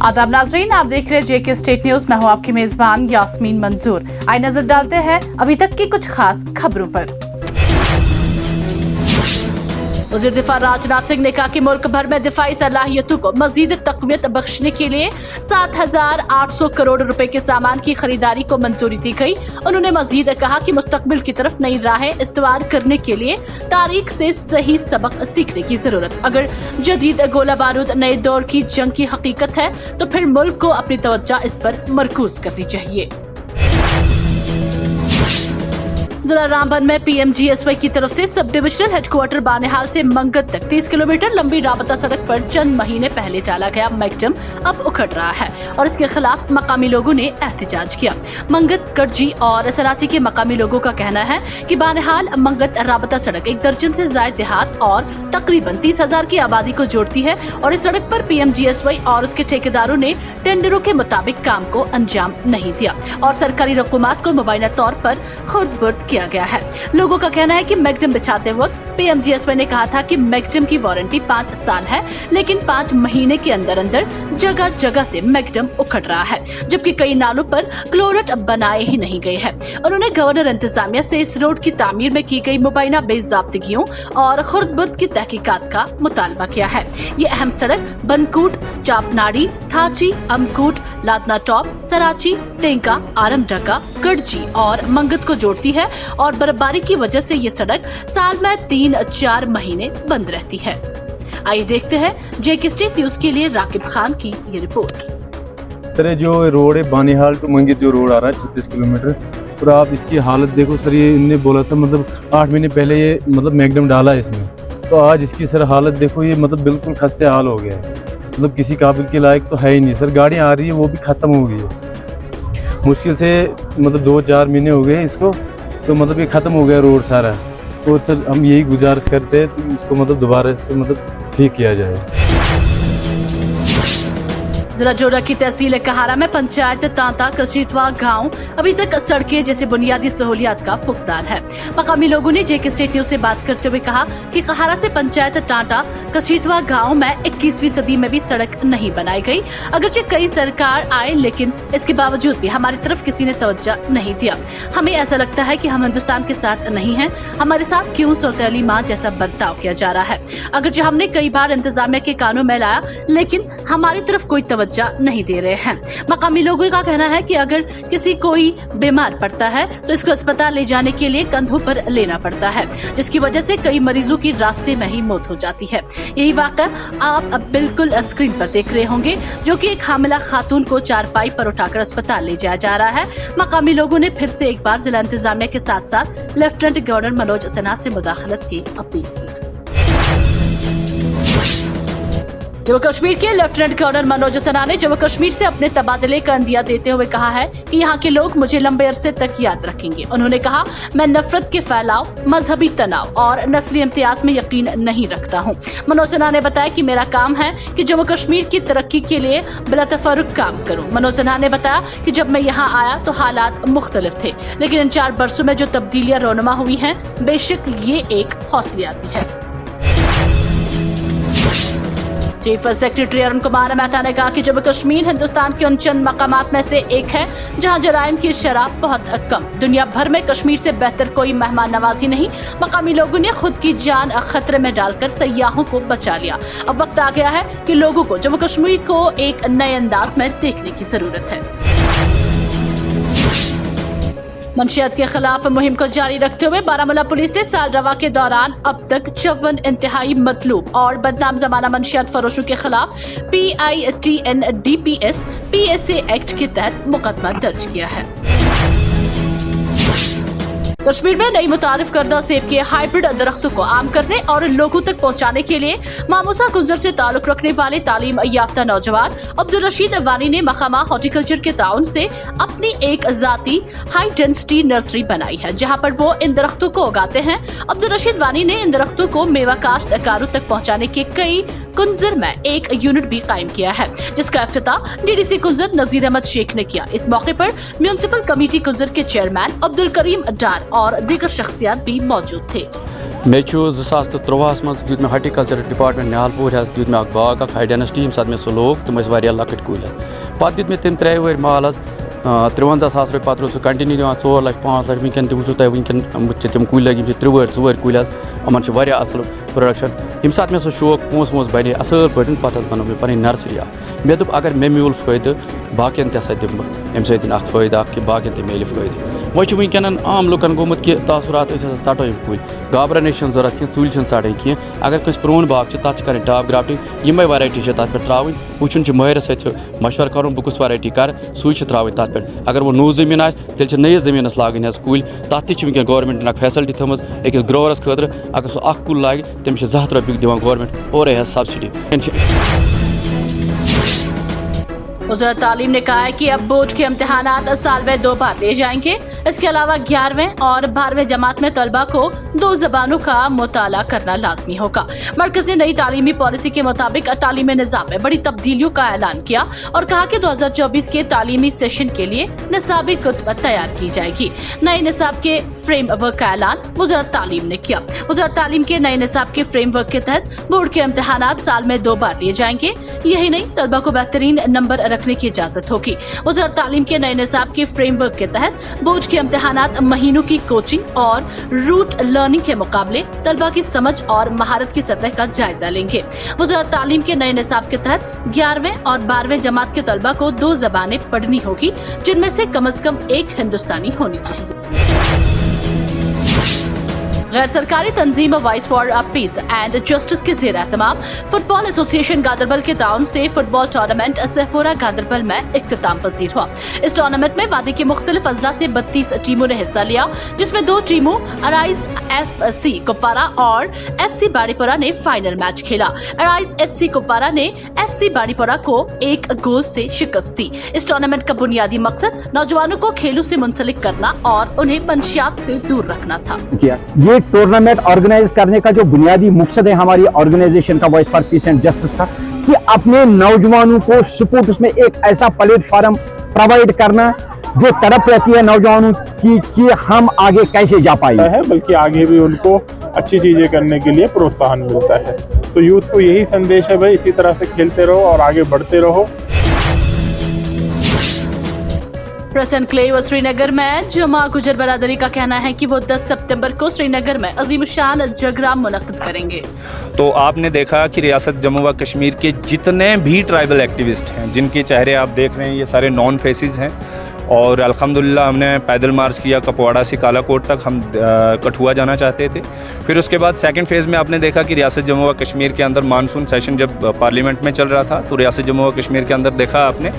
आदाब नाजरीन, आप देख रहे हैं जेके स्टेट न्यूज। मैं हूं आपकी मेजबान यास्मीन मंजूर। आइए नजर डालते हैं अभी तक की कुछ खास खबरों पर। वज़ीर दिफा राजनाथ सिंह ने कहा कि मुल्क भर में दिफाई सलाहियतों को मजीद तक़वियत बख्शने के लिए 7,800 करोड़ रुपए के सामान की खरीदारी को मंजूरी दी गई। उन्होंने मजीद कहा कि मुस्तकबिल की तरफ नई राहें इस्तवार करने के लिए तारीख से सही सबक सीखने की जरूरत। अगर जदीद गोला बारूद नए दौर की जंग की हकीकत है तो फिर मुल्क को अपनी तवज्जो इस पर मरकूज करनी चाहिए। जिला रामबन में PMGSY की तरफ से सब डिविजनल हेडक्वार्टर बानेहाल से मंगत तक 30 किलोमीटर लंबी राबता सड़क पर चंद महीने पहले डाला गया मैगडम अब उखड़ रहा है और इसके खिलाफ मकामी लोगों ने एहतजाज किया। मंगत, करजी और सराची के मकामी लोगों का कहना है कि बानेहाल मंगत राबता सड़क 1 दर्जन से ज्यादा देहात और तकरीबन 30,000 की आबादी को जोड़ती है और इस सड़क पर PMGSY और उसके ठेकेदारों ने टेंडरों के मुताबिक काम को अंजाम नहीं दिया और सरकारी रकूमात को मुबैना तौर पर खुर्द बुर्द किया गया है। लोगों का कहना है कि मैगडम बिछाते वक्त PMGSY ने कहा था कि मैगडम की वारंटी 5 साल है, लेकिन 5 महीने के अंदर अंदर जगह जगह से मैगडम उखड़ रहा है, जबकि कई नालों पर क्लोरट बनाए ही नहीं गए हैं। उन्होंने गवर्नर इंतजामिया से इस रोड की तामीर में की गई मुबैना बेज़ाब्तगियों और खुर्द-बुर्द की तहकीकात का मुतालबा किया है। ये अहम सड़क बनकूट, चापनाड़ी, थाची, अमकूट, लादना टॉप, सराची, टेंका, आरमडगा, गढ़जी और मंगत को जोड़ती है और बर्फबारी की वजह से ये सड़क साल में 3-4 महीने बंद रहती है। आइए देखते हैं जेके स्टेट न्यूज के लिए राकिब खान की ये रिपोर्ट। सर जो रोड है बानीहाल टू मंगित जो रोड आ रहा है 36 किलोमीटर, और आप इसकी हालत देखो सर। ये इनने बोला था मतलब 8 महीने पहले ये मतलब मैगडम डाला है इसमें, तो आज इसकी सर हालत देखो, ये मतलब बिल्कुल खस्ते हाल हो गया है। मतलब किसी काबिल के लायक तो है ही नहीं सर। गाड़ियाँ आ रही है वो भी ख़त्म हो गई है मुश्किल से, मतलब 2-4 महीने हो गए इसको, तो मतलब ये ख़त्म हो गया रोड सारा। और सर हम यही गुजारिश करते हैं तो इसको मतलब दोबारा से मतलब ठीक किया जाए। जिला जोड़ा की तहसील कहारा में पंचायत तांता कशीतवा गांव अभी तक सड़कें जैसे बुनियादी सहूलियात का फुकदार है। मकामी लोगों ने जेके स्टेट न्यूज से बात करते हुए कहा कि कहारा से पंचायत टांटा कशीतवा गांव में 21वीं सदी में भी सड़क नहीं बनाई गई। अगरचे कई सरकार आए, लेकिन इसके बावजूद भी हमारी तरफ किसी ने तवज्जो नहीं दिया। हमें ऐसा लगता है कि हम हिंदुस्तान के साथ नहीं हैं, हमारे साथ क्यों सौतेली माँ जैसा बर्ताव किया जा रहा है। अगरचे हमने कई बार इंतजामिया के कानों में लाया, लेकिन हमारी तरफ कोई तवज्जो नहीं दे रहे हैं। मकामी लोगों का कहना है कि अगर किसी कोई बीमार पड़ता है तो इसको अस्पताल ले जाने के लिए कंधों पर लेना पड़ता है, जिसकी वजह से कई मरीजों की रास्ते में ही मौत हो जाती है। यही वाक़या आप अब बिल्कुल स्क्रीन पर देख रहे होंगे, जो कि एक हामिला खातून को चारपाई पर उठाकर अस्पताल ले जाया जा रहा है। मकामी लोगों ने फिर से एक बार जिला इंतजामिया के साथ साथ लेफ्टिनेंट गवर्नर मनोज सिन्हा से मुदाखलत की अपील की। जम्मू कश्मीर के लेफ्टिनेंट गवर्नर मनोज सिन्हा ने जम्मू कश्मीर से अपने तबादले का अंदिया देते हुए कहा है कि यहाँ के लोग मुझे लंबे अरसे तक याद रखेंगे। उन्होंने कहा, मैं नफरत के फैलाव, मजहबी तनाव और नस्ली इम्तियाज में यकीन नहीं रखता हूँ। मनोज सिन्हा ने बताया कि मेरा काम है कि जम्मू कश्मीर की तरक्की के लिए बिला तफर्रुक काम करूँ। मनोज सिन्हा ने बताया कि जब मैं यहाँ आया तो हालात मुख्तलिफ थे, लेकिन इन 4 बरसों में जो तब्दीलियाँ रोनुमा हुई हैं, बेशक ये एक हौसले आती है। चीफ सेक्रेटरी अरुण कुमार मेहता ने कहा कि जम्मू कश्मीर हिंदुस्तान के उन चंद मकामात में से एक है जहां जराइम की शरह बहुत कम। दुनिया भर में कश्मीर से बेहतर कोई मेहमान नवाजी नहीं। मकामी लोगों ने खुद की जान खतरे में डालकर सयाहों को बचा लिया। अब वक्त आ गया है कि लोगों को जम्मू कश्मीर को एक नए अंदाज में देखने की जरूरत है। मंशियात के खिलाफ मुहिम को जारी रखते हुए बारामूला पुलिस ने साल रवा के दौरान अब तक 54 इंतहाई मतलूब और बदनाम जमाना मंशियात फरोशों के खिलाफ PITN-DPS PSA एक्ट के तहत मुकदमा दर्ज किया है। कश्मीर में नई मुतारिफ करदा सेब के हाइब्रिड दरख्तों को आम करने और लोगों तक पहुंचाने के लिए मामूसा कुंजर से ताल्लुक रखने वाले तालीम याफ्ता नौजवान अब्दुल रशीद वानी ने मकामा हॉर्टिकल्चर के ताउन से अपनी एक जाती हाई डेंसिटी नर्सरी बनाई है, जहां पर वो इन दरख्तों को उगाते हैं। अब्दुल रशीद वानी ने इन दरख्तों को मेवा काश्तकारों तक पहुंचाने के कई कुंजर में एक यूनिट भी कायम किया है, जिसका इफ्तिताह DDC कुंजर नजीर अहमद शेख ने किया। इस मौके पर म्युनिसिपल कमेटी कुंजर के चेयरमैन अब्दुल करीम डार और दीगर शख्सियात भी मौजूद थे। مے 2013 مز دیت مے ہارٹیکلچر ڈپارٹمنٹ نہال پور دیت مے اخ باغ اخ ہائیڈینسٹی یم سات مے سہ لوگ تم واریاہ لکٹ کُلۍ پتہٕ دیت مے تم 3 ؤری مال 53,000 رۄپیہِ پتہٕ روٗد سُہ کنٹِنیوٗ دِوان 4 لچھ 5 لچھ ونکٮ۪ن تہِ وٕچھِو تُہۍ ونکٮ۪ن چھِ تِم کُلۍ لٔگۍ یِم چھِ 3 ؤری 2 ؤری کُلۍ حظ یِمن چھِ واریاہ اصل پروڈکشن ییٚمہِ ساتہٕ مےٚ سُہ شوق پونٛسہٕ وونٛسہٕ بنے اصل پٲٹھۍ پتہٕ حظ بنٲو مےٚ پنٕنۍ نرسری اکھ مےٚ دوٚپ اگر مےٚ میوٗل فٲیدٕ باقین تہِ ہسا دِمہٕ بہٕ امہِ سۭتۍ اکھ فٲیدٕ اکھ کہِ باقین تہِ میلہِ فٲیدٕ وۄنۍ چھُ ونکٮ۪ن عام لُکن گوٚمُت کہِ تاثرات أسۍ ہسا ژٹو یِم کُلۍ گابرنٕچ چھنہٕ ضروٗرت کینٛہہ ژوٗلۍ چھنہٕ ژٹٕنۍ کینٛہہ اگر کٲنٛسہِ پرٛون باغ چھُ تتھ چھِ کرٕنۍ ٹاپ گرافٹنگ یِمے ویرایٹی چھِ تتھ پٮ۪ٹھ ترٛاوٕنۍ وٕچھُن چھُ مٲہرس سۭتۍ مشورٕ کرُن بہٕ کُس ویرایٹی کرٕ سُے چھِ ترٛاوٕنۍ تتھ پٮ۪ٹھ اگر وۄنۍ نوٚو زٔمیٖن آسہِ تیٚلہِ چھِ نٔیِس زٔمیٖنس لاگٕنۍ حظ کُلۍ تتھ تہِ چھِ ونکٮ۪ن گورمنٹن اکھ فیسلٹی تھٲومٕژ أکِس گروورس خٲطرٕ اگر سُہ اکھ کُل لاگہِ تٔمِس چھِ 2 ہتھ رۄپیہِ دِوان گورمنٹ اورے حظ سبسڈی وزارت تعلیم نے کہا ہے کہ اب بورڈ کے امتحانات سال میں 2 بار لیے جائیں گے اس کے علاوہ 11ویں اور 12ویں جماعت میں طلبہ کو 2 زبانوں کا مطالعہ کرنا لازمی ہوگا مرکز نے نئی تعلیمی پالیسی کے مطابق تعلیمی نظام میں بڑی تبدیلیوں کا اعلان کیا اور کہا کہ 2024 کے تعلیمی سیشن کے لیے نصابی کتب تیار کی جائے گی نئے نصاب کے فریم ورک کا اعلان وزارت تعلیم نے کیا وزارت تعلیم کے نئے نصاب کے فریم ورک کے تحت بورڈ کے امتحانات سال میں 2 بار لیے جائیں گے یہی نہیں طلبہ کو بہترین نمبر رکھنے کی اجازت ہوگی وزارت تعلیم کے نئے نصاب کے فریم ورک کے تحت بورڈ کے امتحانات مہینوں کی کوچنگ اور روٹ لرننگ کے مقابلے طلبہ کی سمجھ اور مہارت کی سطح کا جائزہ لیں گے وزارت تعلیم کے نئے نصاب کے تحت 11ویں اور 12ویں جماعت کے طلبہ کو 2 زبانیں پڑھنی ہوگی جن میں سے کم از کم 1 ہندوستانی ہونی چاہیے غیر سرکاری تنظیم voice for peace and justice کے زیر اہتمام فٹ بال ایسوسی ایشن گاندربل کے تعاون سے فٹ بال ٹورنامنٹ سہپورہ گاندربل میں اختتام پذیر ہوا اس ٹورنامنٹ میں وادی کے مختلف اضلاع سے 32 ٹیموں نے حصہ لیا جس میں 2 ٹیموں ارائز ایف سی کپوارہ اور ایف سی باڑی پورہ نے فائنل میچ کھیلا ارائز ایف سی کپوارہ نے ایف سی باڑی پورہ کو 1 گول سے شکست دی اس ٹورنامنٹ کا بنیادی مقصد نوجوانوں کو کھیلوں سے منسلک کرنا اور انہیں منشیات سے دور رکھنا تھا یہ ٹورنامنٹ آرگنائز کرنے کا جو بنیادی مقصد ہے ہماری آرگنائزیشن کا voice for peace and justice کا کہ اپنے نوجوانوں کو سپورٹس میں ایک ایسا پلیٹ فارم پرووائڈ کرنا جو تڑپ رہتی ہے نوجوانوں کی کہ ہم آگے کیسے جا پائیں ہے بلکہ آگے بھی ان کو اچھی چیزیں کرنے کے لیے پروتساہن ملتا ہے تو یوتھ کو یہی سندیش ہے بھائی اسی طرح سے کھیلتے رہو اور آگے بڑھتے رہو پریس انکلیو سری نگر میں جمع گجر برادری کا کہنا ہے کہ وہ 10 ستمبر کو سری نگر میں عظیم الشان جگرام منعقد کریں گے تو آپ نے دیکھا کہ ریاست جموں و کشمیر کے جتنے بھی ٹرائبل ایکٹیوسٹ ہیں جن کے چہرے آپ دیکھ رہے ہیں یہ سارے نان فیسز ہیں اور الحمدللہ ہم نے پیدل مارچ کیا کپواڑہ سے کالا کوٹ تک ہم کٹھوا جانا چاہتے تھے پھر اس کے بعد سیکنڈ فیز میں آپ نے دیکھا کہ ریاست جموں و کشمیر کے اندر مانسون سیشن جب پارلیمنٹ میں چل رہا تھا تو ریاست جموں و کشمیر کے اندر دیکھا آپ نے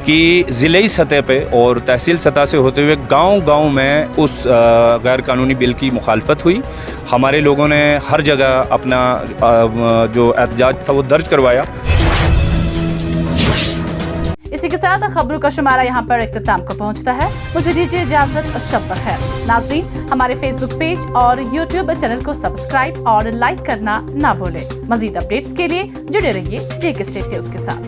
کہ ضلعی سطح پہ اور تحصیل سطح سے ہوتے ہوئے گاؤں گاؤں میں اس غیر قانونی بل کی مخالفت ہوئی ہمارے لوگوں نے ہر جگہ اپنا جو احتجاج تھا وہ درج کروایا اسی کے ساتھ خبروں کا شمارہ یہاں پر اختتام کو پہنچتا ہے مجھے دیجیے اجازت شب بخیر ناظرین ہمارے فیس بک پیج اور یوٹیوب چینل کو سبسکرائب اور لائک کرنا نہ بھولیں مزید اپڈیٹس کے لیے جڑے رہیے جے کے اسٹیٹ نیوز کے ساتھ